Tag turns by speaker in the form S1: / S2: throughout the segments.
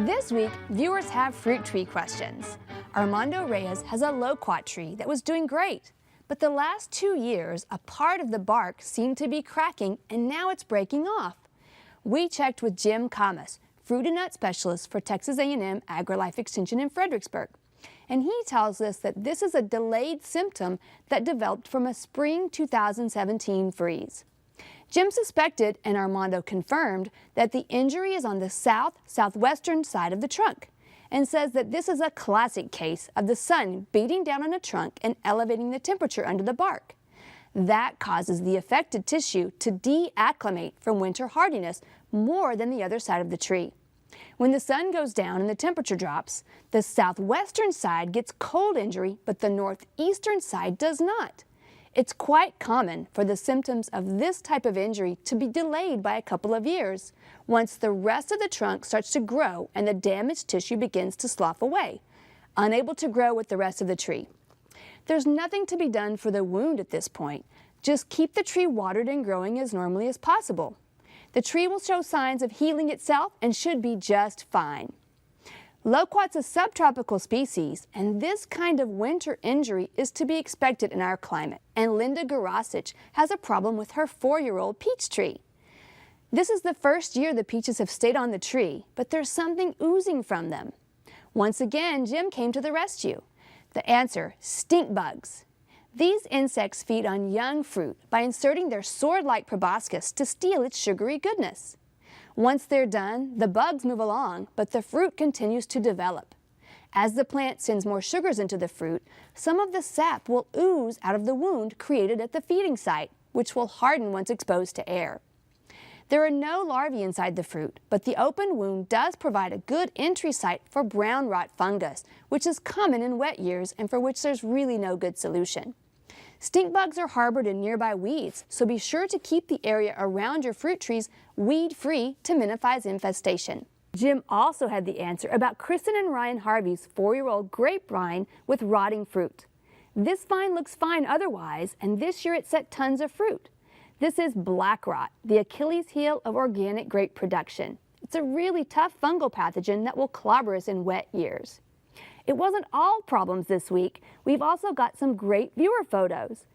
S1: This week, viewers have fruit tree questions. Armando Reyes has a loquat tree that was doing great, but the last 2 years, a part of the bark seemed to be cracking and now it's breaking off. We checked with Jim Camas, fruit and nut specialist for Texas A&M AgriLife Extension in Fredericksburg. And he tells us that this is a delayed symptom that developed from a spring 2017 freeze. Jim suspected, and Armando confirmed, that the injury is on the southwestern side of the trunk, and says that this is a classic case of the sun beating down on a trunk and elevating the temperature under the bark. That causes the affected tissue to deacclimate from winter hardiness more than the other side of the tree. When the sun goes down and the temperature drops, the southwestern side gets cold injury, but the northeastern side does not. It's quite common for the symptoms of this type of injury to be delayed by a couple of years, once the rest of the trunk starts to grow and the damaged tissue begins to slough away, unable to grow with the rest of the tree. There's nothing to be done for the wound at this point. Just keep the tree watered and growing as normally as possible. The tree will show signs of healing itself and should be just fine. Loquat's a subtropical species, and this kind of winter injury is to be expected in our climate. And Linda Garasich has a problem with her 4-year-old peach tree. This is the first year the peaches have stayed on the tree, but there's something oozing from them. Once again, Jim came to the rescue. The answer: stink bugs. These insects feed on young fruit by inserting their sword-like proboscis to steal its sugary goodness. Once they're done, the bugs move along, but the fruit continues to develop. As the plant sends more sugars into the fruit, some of the sap will ooze out of the wound created at the feeding site, which will harden once exposed to air. There are no larvae inside the fruit, but the open wound does provide a good entry site for brown rot fungus, which is common in wet years and for which there's really no good solution. Stink bugs are harbored in nearby weeds, so be sure to keep the area around your fruit trees weed-free to minimize infestation. Jim also had the answer about Kristen and Ryan Harvey's 4-year-old grapevine with rotting fruit. This vine looks fine otherwise, and this year it set tons of fruit. This is black rot, the Achilles heel of organic grape production. It's a really tough fungal pathogen that will clobber us in wet years. It wasn't all problems this week. We've also got some great viewer photos.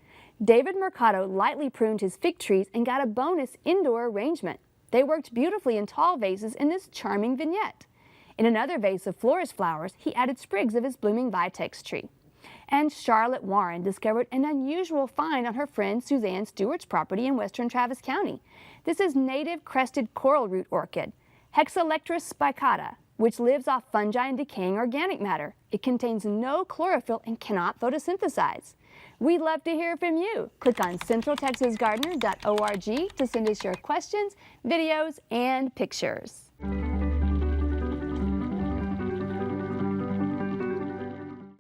S1: David Mercado lightly pruned his fig trees and got a bonus indoor arrangement. They worked beautifully in tall vases in this charming vignette. In another vase of florist flowers, he added sprigs of his blooming vitex tree. And Charlotte Warren discovered an unusual find on her friend Suzanne Stewart's property in western Travis County. This is native crested coral root orchid, Hexalectris spicata, which lives off fungi and decaying organic matter. It contains no chlorophyll and cannot photosynthesize. We'd love to hear from you. Click on centraltexasgardener.org to send us your questions, videos, and pictures.